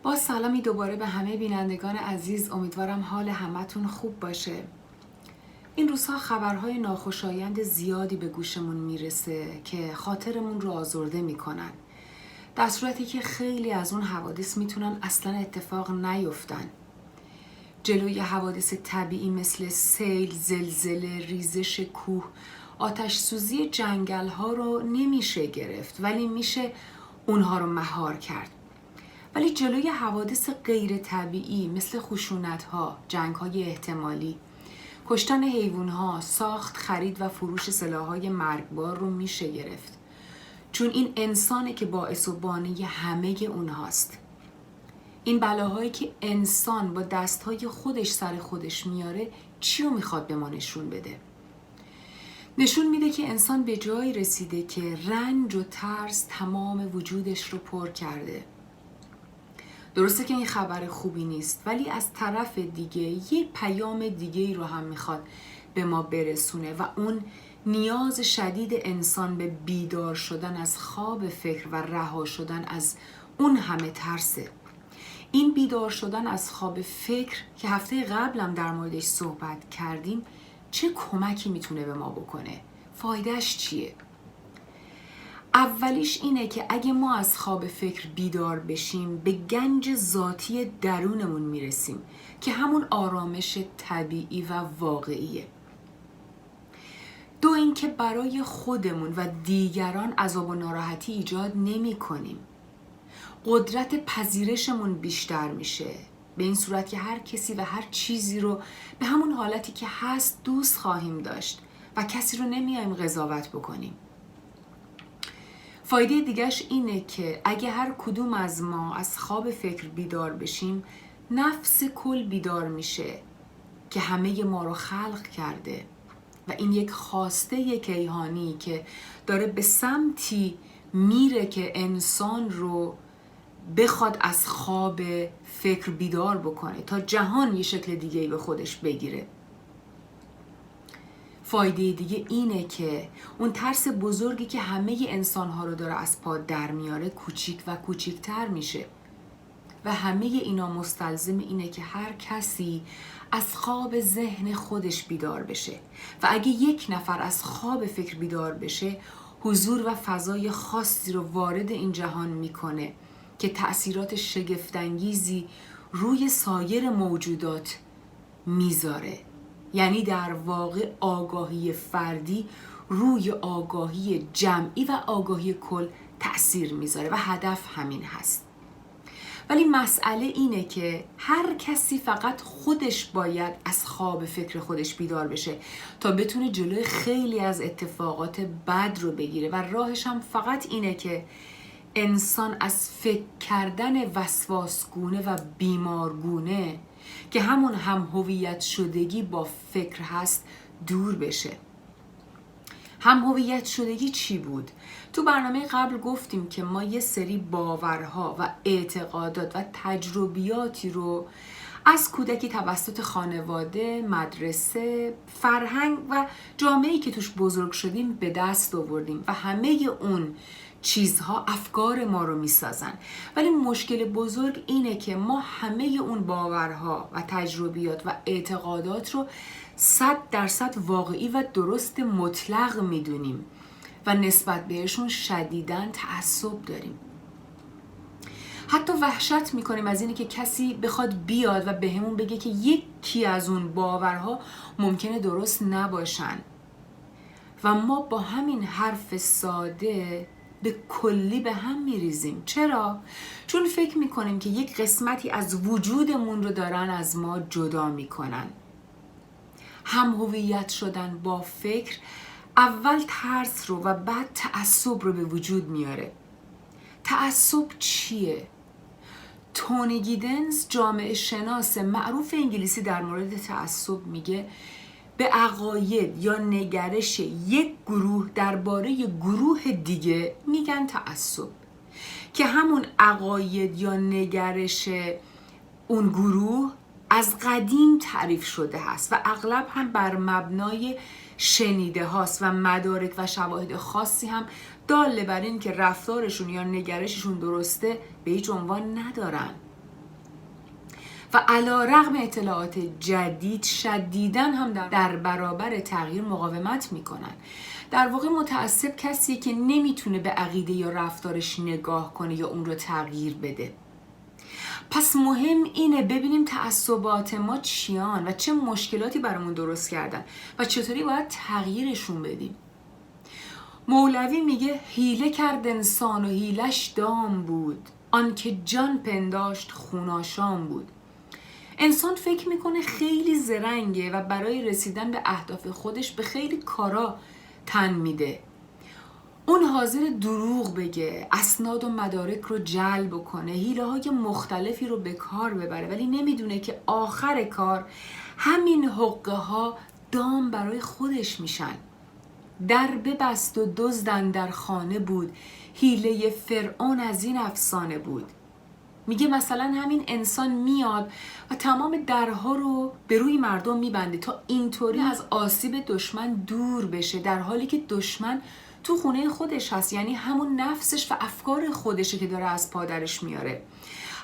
با سلامی دوباره به همه بینندگان عزیز. امیدوارم حال همتون خوب باشه. این روزها خبرهای ناخوشایند زیادی به گوشمون میرسه که خاطرمون رو آزرده میکنن، در صورتی که خیلی از اون حوادث میتونن اصلا اتفاق نیفتن. جلوی حوادث طبیعی مثل سیل، زلزله، ریزش کوه، آتش سوزی جنگل ها رو نمیشه گرفت، ولی میشه اونها رو مهار کرد. ولی جلوی حوادث غیر طبیعی مثل خشونت‌ها، جنگ‌های احتمالی، کشتن حیوان‌ها، ساخت، خرید و فروش سلاح‌های مرگبار رو میشه گرفت. چون این انسانه که باعث و بانی همه اونهاست. این بلاهایی که انسان با دست‌های خودش سر خودش میاره چی رو میخواد به ما نشون بده؟ نشون میده که انسان به جایی رسیده که رنج و ترس تمام وجودش رو پر کرده. درسته که این خبر خوبی نیست، ولی از طرف دیگه یه پیام دیگه رو هم میخواد به ما برسونه و اون نیاز شدید انسان به بیدار شدن از خواب فکر و رها شدن از اون همه ترسه. این بیدار شدن از خواب فکر که هفته قبلم در موردش صحبت کردیم چه کمکی میتونه به ما بکنه؟ فایدهش چیه؟ اولیش اینه که اگه ما از خواب فکر بیدار بشیم به گنج ذاتی درونمون میرسیم که همون آرامش طبیعی و واقعیه. دو، اینکه برای خودمون و دیگران عذاب و ناراحتی ایجاد نمی کنیم. قدرت پذیرشمون بیشتر میشه، به این صورت که هر کسی و هر چیزی رو به همون حالتی که هست دوست خواهیم داشت و کسی رو نمیایم قضاوت بکنیم. فایده دیگهش اینه که اگه هر کدوم از ما از خواب فکر بیدار بشیم، نفس کل بیدار میشه که همه ما رو خلق کرده و این یک خواسته کیهانی که داره به سمتی میره که انسان رو بخواد از خواب فکر بیدار بکنه تا جهان یه شکل دیگه‌ای به خودش بگیره. فایده دیگه اینه که اون ترس بزرگی که همه انسان‌ها رو داره از پا در میاره کوچیک و کوچیک‌تر میشه و همه اینا مستلزم اینه که هر کسی از خواب ذهن خودش بیدار بشه و اگه یک نفر از خواب فکر بیدار بشه، حضور و فضای خاصی رو وارد این جهان میکنه که تأثیرات شگفت‌انگیزی روی سایر موجودات میذاره. یعنی در واقع آگاهی فردی روی آگاهی جمعی و آگاهی کل تأثیر میذاره و هدف همین هست. ولی مسئله اینه که هر کسی فقط خودش باید از خواب فکر خودش بیدار بشه تا بتونه جلوی خیلی از اتفاقات بد رو بگیره و راهش هم فقط اینه که انسان از فکر کردن وسواسگونه و بیمارگونه که همون هم هویت شدگی با فکر هست دور بشه. هم هویت شدگی چی بود؟ تو برنامه قبل گفتیم که ما یه سری باورها و اعتقادات و تجربیاتی رو از کودکی توسط خانواده، مدرسه، فرهنگ و جامعه‌ای که توش بزرگ شدیم به دست آوردیم و همه اون چیزها افکار ما رو میسازن. ولی مشکل بزرگ اینه که ما همه اون باورها و تجربیات و اعتقادات رو 100% واقعی و درست مطلق میدونیم و نسبت بهشون شدیداً تعصب داریم. حتی وحشت میکنیم از اینه که کسی بخواد بیاد و بهمون بگه که یکی از اون باورها ممکنه درست نباشن و ما با همین حرف ساده به کلی به هم میریزیم. چرا؟ چون فکر میکنیم که یک قسمتی از وجودمون رو دارن از ما جدا میکنن. هم هویت شدن با فکر اول ترس رو و بعد تعصب رو به وجود میاره. تعصب چیه؟ تونی گیدنز، جامعه شناس معروف انگلیسی، در مورد تعصب میگه به عقاید یا نگرش یک گروه درباره گروه دیگه میگن تعصب، که همون عقاید یا نگرش اون گروه از قدیم تعریف شده هست و اغلب هم بر مبنای شنیده هاست و مدارک و شواهد خاصی هم داله بر این که رفتارشون یا نگرششون درسته به هیچ عنوان ندارن. و علی‌رغم اطلاعات جدید شدیداً هم در برابر تغییر مقاومت میکنن. در واقع متعصب کسیه که نمیتونه به عقیده یا رفتارش نگاه کنه یا اون رو تغییر بده. پس مهم اینه ببینیم تعصبات ما چیان و چه مشکلاتی برامون درست کردن و چطوری باید تغییرشون بدیم. مولوی میگه حیله کرد انسان و حیلش دام بود، آنکه جان پنداشت خوناشام بود. انسان فکر میکنه خیلی زرنگه و برای رسیدن به اهداف خودش به خیلی کارا تن میده. اون حاضر دروغ بگه، اسناد و مدارک رو جلب کنه، حیله‌های مختلفی رو به کار ببره، ولی نمیدونه که آخر کار همین حقه ها دام برای خودش میشن. در ببست و دزدن در خانه بود، حیله فرعون از این افسانه بود. میگه مثلا همین انسان میاد و تمام درها رو به روی مردم میبنده تا اینطوری از آسیب دشمن دور بشه، در حالی که دشمن تو خونه خودش هست، یعنی همون نفسش و افکار خودشه که داره از پادرش میاره.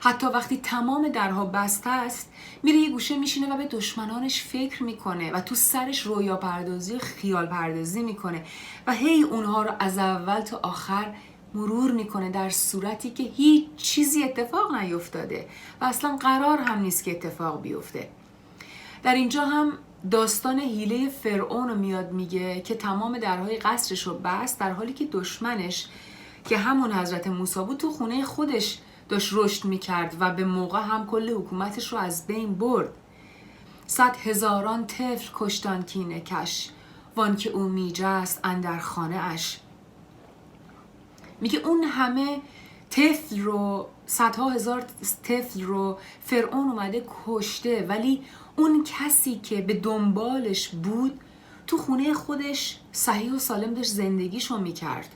حتی وقتی تمام درها بسته است میره یه گوشه میشینه و به دشمنانش فکر میکنه و تو سرش رویا پردازی و خیال پردازی میکنه و هی اونها رو از اول تا آخر مرور میکنه، در صورتی که هیچ چیزی اتفاق نیفتاده و اصلا قرار هم نیست که اتفاق بیفته. در اینجا هم داستان حیله فرعون رو میاد میگه که تمام درهای قصرش رو بست، در حالی که دشمنش که همون حضرت موسی بود تو خونه خودش داشت رشد میکرد و به موقع هم کل حکومتش رو از بین برد. 100,000 طفل کشتان کینه کش، وان که او میجست اندر خانه اش. میگه اون همه طفل رو، 100,000 طفل رو فرعون اومده کشته، ولی اون کسی که به دنبالش بود تو خونه خودش صحیح و سالم داشت زندگیشو میکرد.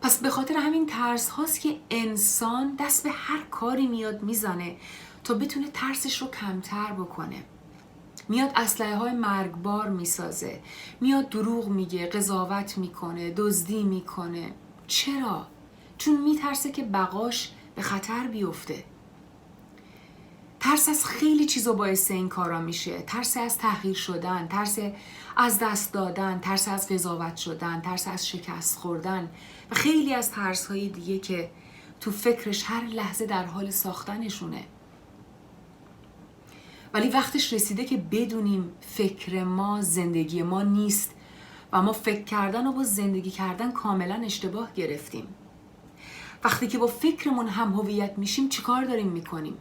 پس به خاطر همین ترس هاست که انسان دست به هر کاری میاد میزنه تا بتونه ترسش رو کمتر بکنه. میاد اسلحه های مرگبار میسازه، میاد دروغ میگه، قضاوت میکنه، دزدی میکنه. چرا؟ چون میترسه که بقاش به خطر بیفته. ترس از خیلی چیزا باعث این کارا میشه. ترس از تحقیر شدن، ترس از دست دادن، ترس از قضاوت شدن، ترس از شکست خوردن و خیلی از ترس‌های دیگه که تو فکرش هر لحظه در حال ساختنشونه. ولی وقتش رسیده که بدونیم فکر ما زندگی ما نیست و ما فکر کردن و با زندگی کردن کاملا اشتباه گرفتیم. وقتی که با فکرمون هم هویت میشیم چیکار داریم میکنیم؟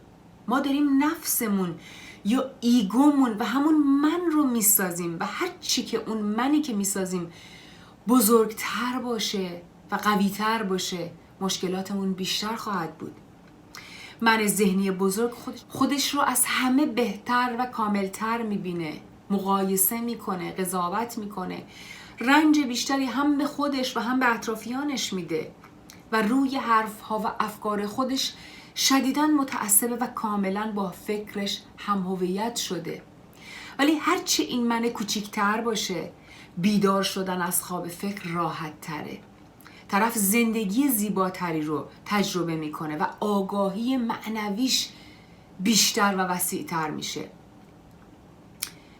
ما داریم نفسمون یا ایگومون و همون من رو میسازیم و هر چی که اون منی که میسازیم بزرگتر باشه و قویتر باشه، مشکلاتمون بیشتر خواهد بود. من ذهنی بزرگ خودش رو از همه بهتر و کاملتر میبینه، مقایسه میکنه، قضاوت میکنه، رنج بیشتری هم به خودش و هم به اطرافیانش میده و روی حرفها و افکار خودش شدیداً متعصبه و کاملاً با فکرش هم هویت شده. ولی هرچی این من کوچیکتر باشه، بیدار شدن از خواب فکر راحت تره. طرف زندگی زیباتری رو تجربه میکنه و آگاهی معنویش بیشتر و وسیعتر میشه.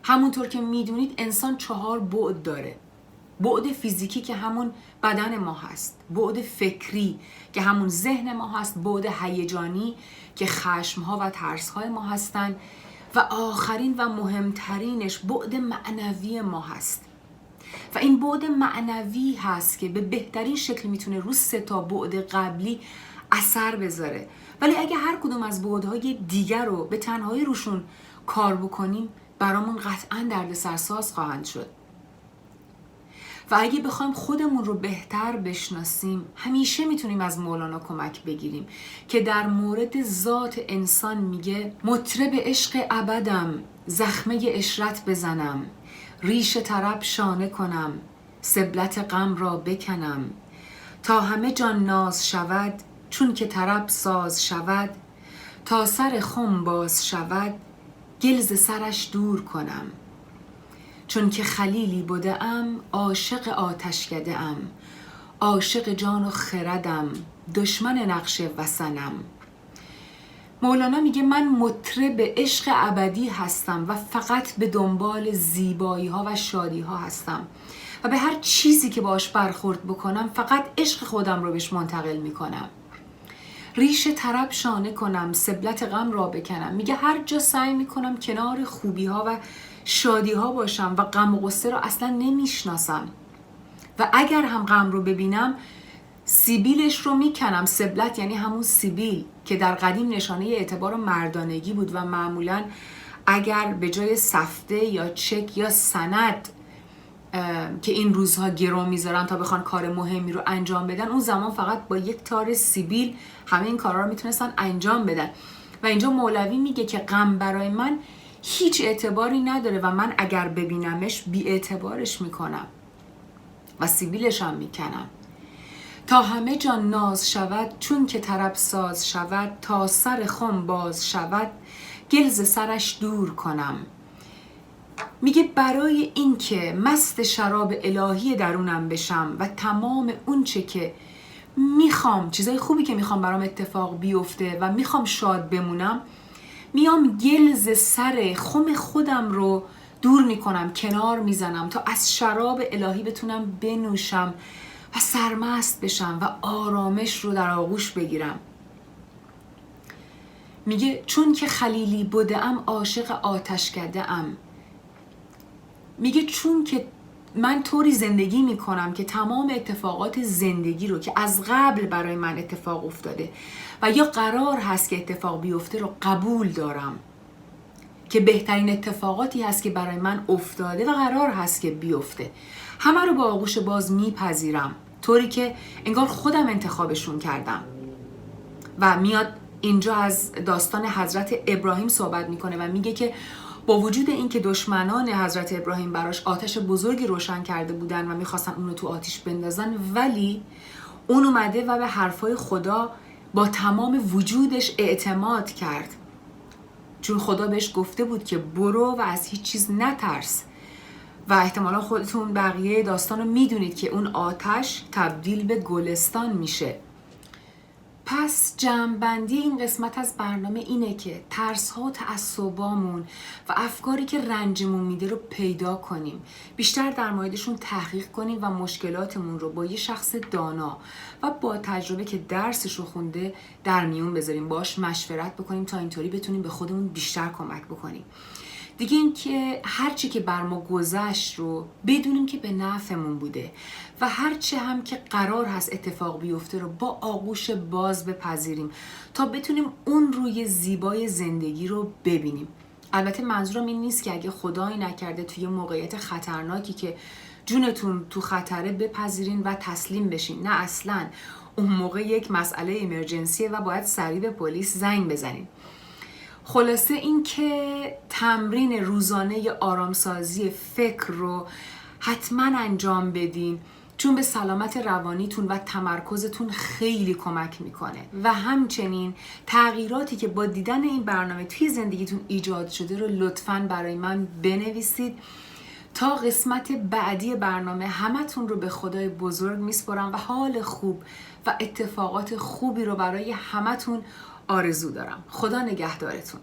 همونطور که میدونید انسان 4 بعد داره. بعد فیزیکی که همون بدن ما هست، بعد فکری که همون ذهن ما هست، بعد هیجانی که خشمها و ترسهای ما هستن و آخرین و مهمترینش بعد معنوی ما هست. و این بعد معنوی هست که به بهترین شکل میتونه رو 3 بعد قبلی اثر بذاره. ولی اگه هر کدوم از بعدهای دیگر رو به تنهایی روشون کار بکنیم برامون قطعاً دردسرساز خواهند شد. و اگه بخوایم خودمون رو بهتر بشناسیم همیشه میتونیم از مولانا کمک بگیریم که در مورد ذات انسان میگه مطرب عشق ابدم، زخمه اشرت بزنم، ریش طرب شانه کنم، سبلت غم را بکنم، تا همه جان ناز شود چون که طرب ساز شود، تا سر خم باز شود گلز سرش دور کنم. چون که خلیلی بوده ام عاشق آتشکده ام، عاشق جان و خردم، دشمن نقش وسنم. مولانا میگه من مطرب عشق ابدی هستم و فقط به دنبال زیبایی ها و شادی ها هستم و به هر چیزی که باش برخورد بکنم فقط عشق خودم رو بهش منتقل میکنم. ریش طرب شانه کنم، سبلت غم را بکنم. میگه هر جا سعی میکنم کنار خوبی ها و شادی ها باشم و غم و غصه رو اصلا نمیشناسم و اگر هم غم رو ببینم سیبیلش رو میکنم. سبلت یعنی همون سیبیل که در قدیم نشانه اعتبار و مردانگی بود و معمولا اگر به جای سفته یا چک یا سند که این روزها گرو میذارن تا بخوان کار مهمی رو انجام بدن، اون زمان فقط با یک تار سیبیل همه این کارا رو میتونستن انجام بدن. و اینجا مولوی میگه که غم برای من هیچ اعتباری نداره و من اگر ببینمش بی اعتبارش میکنم و سیبیلش هم میکنم. تا همه جان ناز شود چون که طرب ساز شود، تا سر خم باز شود گلز سرش دور کنم. میگه برای این که مست شراب الهی درونم بشم و تمام اون چه که میخوام، چیزای خوبی که میخوام برام اتفاق بیفته و میخوام شاد بمونم، میام گلز سر خم خودم رو دور میکنم، کنار میزنم تا از شراب الهی بتونم بنوشم و سرمست بشم و آرامش رو در آغوش بگیرم. میگه چون که خلیلی بودم عاشق آتشکده ام. میگه چون که من طوری زندگی میکنم که تمام اتفاقات زندگی رو که از قبل برای من اتفاق افتاده و یا قرار هست که اتفاق بیفته رو قبول دارم، که بهترین اتفاقاتی هست که برای من افتاده و قرار هست که بیفته، همه رو با آغوش باز میپذیرم، طوری که انگار خودم انتخابشون کردم. و میاد اینجا از داستان حضرت ابراهیم صحبت میکنه و میگه که با وجود اینکه دشمنان حضرت ابراهیم براش آتش بزرگی روشن کرده بودن و میخواستن اونو تو آتش بندازن، ولی اون اومده و به حرفای خدا با تمام وجودش اعتماد کرد، چون خدا بهش گفته بود که برو و از هیچ چیز نترس. و احتمالا خودتون بقیه داستانو میدونید که اون آتش تبدیل به گلستان میشه. پس جمع‌بندی این قسمت از برنامه اینه که ترس‌ها و تعصبامون و افکاری که رنجمون میده رو پیدا کنیم، بیشتر در موردشون تحقیق کنیم و مشکلاتمون رو با یه شخص دانا و با تجربه که درسش رو خونده در میون بذاریم، باش مشورت بکنیم تا اینطوری بتونیم به خودمون بیشتر کمک بکنیم. دیگه این که هرچی که بر ما گذشت رو بدونیم که به نفعمون بوده و هرچی هم که قرار هست اتفاق بیفته رو با آغوش باز بپذیریم تا بتونیم اون روی زیبای زندگی رو ببینیم. البته منظورم این نیست که اگه خدایی نکرده توی موقعیت خطرناکی که جونتون تو خطره بپذیرین و تسلیم بشین، نه اصلاً. اون موقع یک مسئله ایمرجنسیه و باید سریع به پلیس زنگ بزنین. خلاصه این که تمرین روزانه آرامسازی فکر رو حتما انجام بدین، چون به سلامت روانیتون و تمرکزتون خیلی کمک میکنه و همچنین تغییراتی که با دیدن این برنامه توی زندگیتون ایجاد شده رو لطفاً برای من بنویسید. تا قسمت بعدی برنامه همتون رو به خدای بزرگ میسپارم و حال خوب و اتفاقات خوبی رو برای همتون آرزو دارم. خدا نگهدارتون.